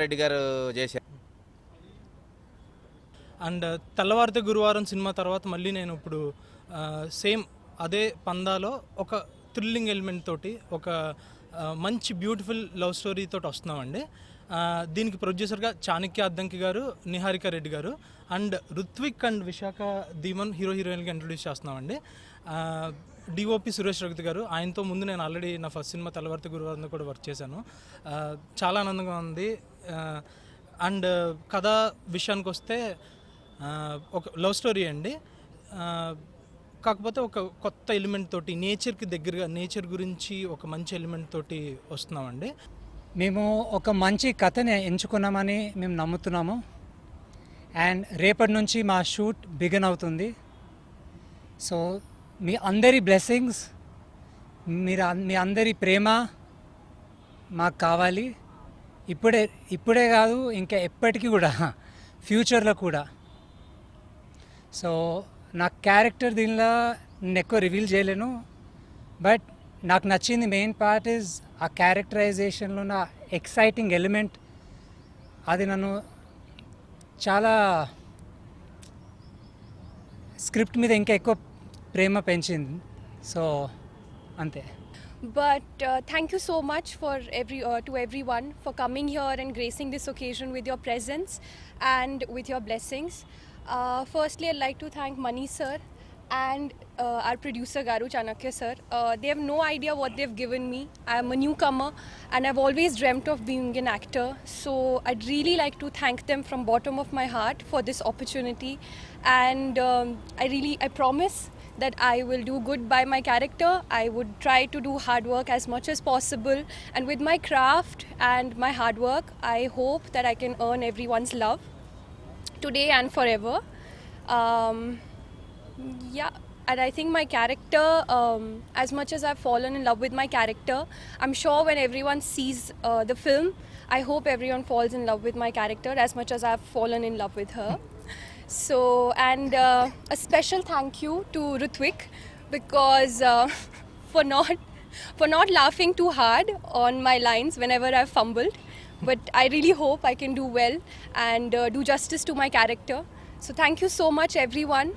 రెడ్డి గారు చేశారు. అండ్ తెల్లవారితే గురువారం సినిమా తర్వాత మళ్ళీ నేను ఇప్పుడు సేమ్ అదే పందాలో ఒక థ్రిల్లింగ్ ఎలిమెంట్ తోటి ఒక మంచి బ్యూటిఫుల్ లవ్ స్టోరీ తోటి వస్తున్నామండి. దీనికి ప్రొడ్యూసర్గా చాణక్య అద్దంకి గారు, నిహారిక రెడ్డి గారు అండ్ రుత్విక్ అండ్ విశాఖ ధీమన్ హీరోయిన్గా ఇంట్రొడ్యూస్ చేస్తున్నామండి. డిఓపి సురేష్ రఘుతి గారు, ఆయనతో ముందు నేను ఆల్రెడీ నా ఫస్ట్ సినిమా తెల్లవారితే గురువారంలో కూడా వర్క్ చేశాను. చాలా ఆనందంగా ఉంది. అండ్ కథ విషయానికి వస్తే ఒక లవ్ స్టోరీ అండి. కాకపోతే ఒక కొత్త ఎలిమెంట్ తోటి నేచర్కి దగ్గరగా, నేచర్ గురించి ఒక మంచి ఎలిమెంట్ తోటి వస్తున్నామండి. మేము ఒక మంచి కథని ఎంచుకున్నామని మేము నమ్ముతున్నాము. అండ్ రేపటి నుంచి మా షూట్ బిగిన్ అవుతుంది. సో మీ అందరి బ్లెస్సింగ్స్, మీ అందరి ప్రేమ మాకు కావాలి. ఇప్పుడే కాదు, ఇంకా ఎప్పటికీ కూడా, ఫ్యూచర్లో కూడా. సో నా క్యారెక్టర్ దీనిలో నేను ఎక్కువ రివీల్ చేయలేను. బట్ నాకు నచ్చింది మెయిన్ పార్ట్ ఇస్ ఆ క్యారెక్టరైజేషన్లో నా ఎక్సైటింగ్ ఎలిమెంట్. అది నన్ను చాలా స్క్రిప్ట్ మీద ఇంకా ఎక్కువ ప్రేమ పెంచింది. సో అంతే. But thank you so much to everyone for coming here and gracing this occasion with your presence and with your blessings. Firstly, I'd like to thank Mani sir and our producer Garu Chanakya sir. They have no idea what they've given me. I'm a newcomer and I've always dreamt of being an actor. So I'd really like to thank them from bottom of my heart for this opportunity. And I promise that I will do good by my character. I would try to do hard work as much as possible. And with my craft and my hard work, I hope that I can earn everyone's love today and forever. Yeah, and I think my character, as much as I've fallen in love with my character, I'm sure when everyone sees the film, I hope everyone falls in love with my character as much as I've fallen in love with her. So, and a special thank you to Ritwik because for not laughing too hard on my lines whenever I've fumbled. But I really hope I can do well and do justice to my character. So thank you so much everyone